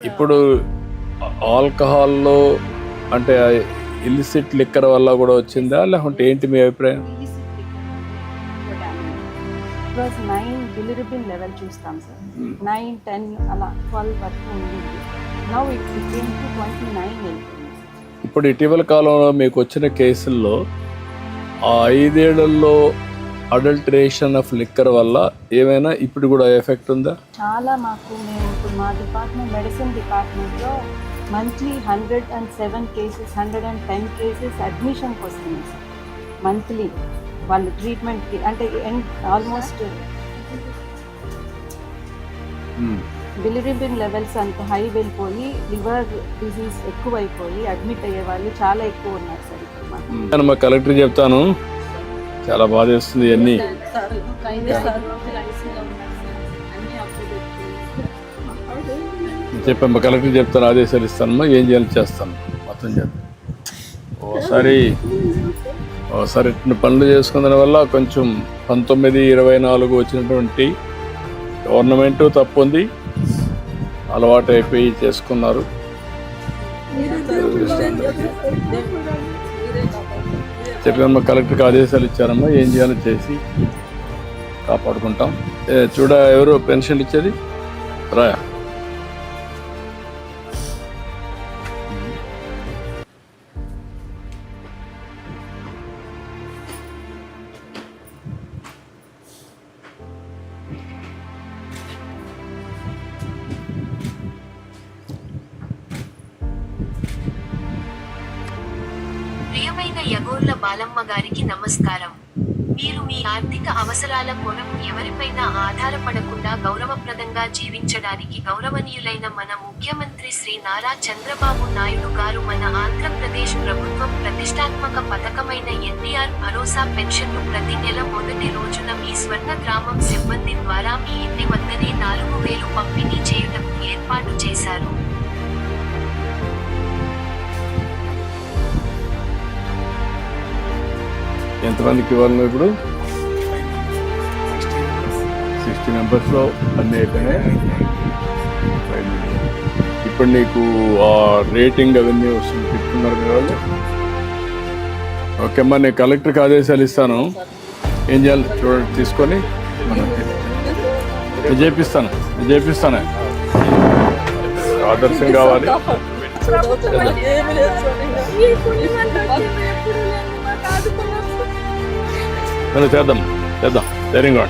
ఇప్పుడు ఆల్కహాల్లో అంటే illicit liquor వల్ల కూడా వచ్చిందా, లేకుంటే ఏంటి మీ అభిప్రాయం? ఇట్ వాజ్ 9 బిలిరుబిన్ లెవెల్ చూస్తాం సార్, 9, 10 అలా 12 వరకు ఉండింది. నౌ ఇట్ బికేమ్ టు 29 వెళ్తుంది. ఇప్పుడు ఇటీవల కాలంలో మీకు వచ్చిన కేసుల్లో ఆ 5 ఏళ్లలో అడల్టరేషన్ ఆఫ్ లిక్కర్ వల్ల ఏమైనా ఇప్పుడు కూడా ఎఫెక్ట్ ఉందా? చాలా మాకు మేము ఇప్పుడు మా డిపార్ట్మెంట్ మెడిసిన్ డిపార్ట్మెంట్లో మంత్లీ 107 కేసెస్ 110 కేసెస్ అడ్మిషన్కి వస్తున్నాయి సార్ మంత్లీ. వాళ్ళు ట్రీట్మెంట్కి అంటే ఆల్మోస్ట్ బిలిరుబిన్ లెవెల్స్ అంత హై వెళ్ళిపోయి లివర్ డిసీజ్ ఎక్కువైపోయి అడ్మిట్ అయ్యే వాళ్ళు చాలా ఎక్కువ ఉన్నారు సార్ ఇప్పుడు మాకు. మా కలెక్టర్ చెప్తాను, చాలా బాధ వేస్తుంది ఇవన్నీ. చెప్పమ్మా, కలెక్టర్ చెప్తాను, ఆదేశాలు ఇస్తానమ్మా, ఏం చేయాలి చేస్తాను, మొత్తం చేస్తాను. ఒకసారి ఇట్టిన పనులు చేసుకున్న వల్ల కొంచెం 1924 వచ్చినటువంటి గవర్నమెంట్ తప్పు ఉంది, అలవాటు అయిపోయి చేసుకున్నారు. చెప్పమ్మా, కలెక్టర్కి ఆదేశాలు ఇచ్చారమ్మా, ఏం చేయాలో చేసి కాపాడుకుంటాం. చూడ ఎవరు పెన్షన్ ఇచ్చేది రాయా? ప్రియమైన యగోర్ల బాలమ్మ గారికి నమస్కారం. మీరు మీ ఆర్థిక అవసరాల కొరకు ఎవరిపైనా ఆధారపడకుండా గౌరవప్రదంగా జీవించడానికి గౌరవనీయులైన మన ముఖ్యమంత్రి శ్రీ నారా చంద్రబాబు నాయుడు గారు మన ఆంధ్రప్రదేశ్ ప్రభుత్వం ప్రతిష్టాత్మక పథకమైన ఎన్టీఆర్ భరోసా పెన్షన్ను ప్రతి నెల మొదటి రోజున మీ స్వర్ణ గ్రామం సిబ్బంది ద్వారా మీ ఇంటి వద్దనే 4,000 పంపిణీ చేయుటకు ఏర్పాటు చేశారు. ఎంతమందికి ఇవ్వాలి ఇప్పుడు? 60 మెంబర్స్లో అన్నీ అయిపోయినాయి. ఇప్పుడు నీకు ఆ రేటింగ్ అవన్నీ వస్తుంది, చెప్తున్నారు మీ వాళ్ళు. ఓకే అమ్మా, నేను కలెక్టర్కి ఆదేశాలు ఇస్తాను, ఏం చేయాలి చూడండి, తీసుకొని మనం చేపిస్తాను. ఆదర్శం కావాలి. చేద్దాం ధైర్యంగా.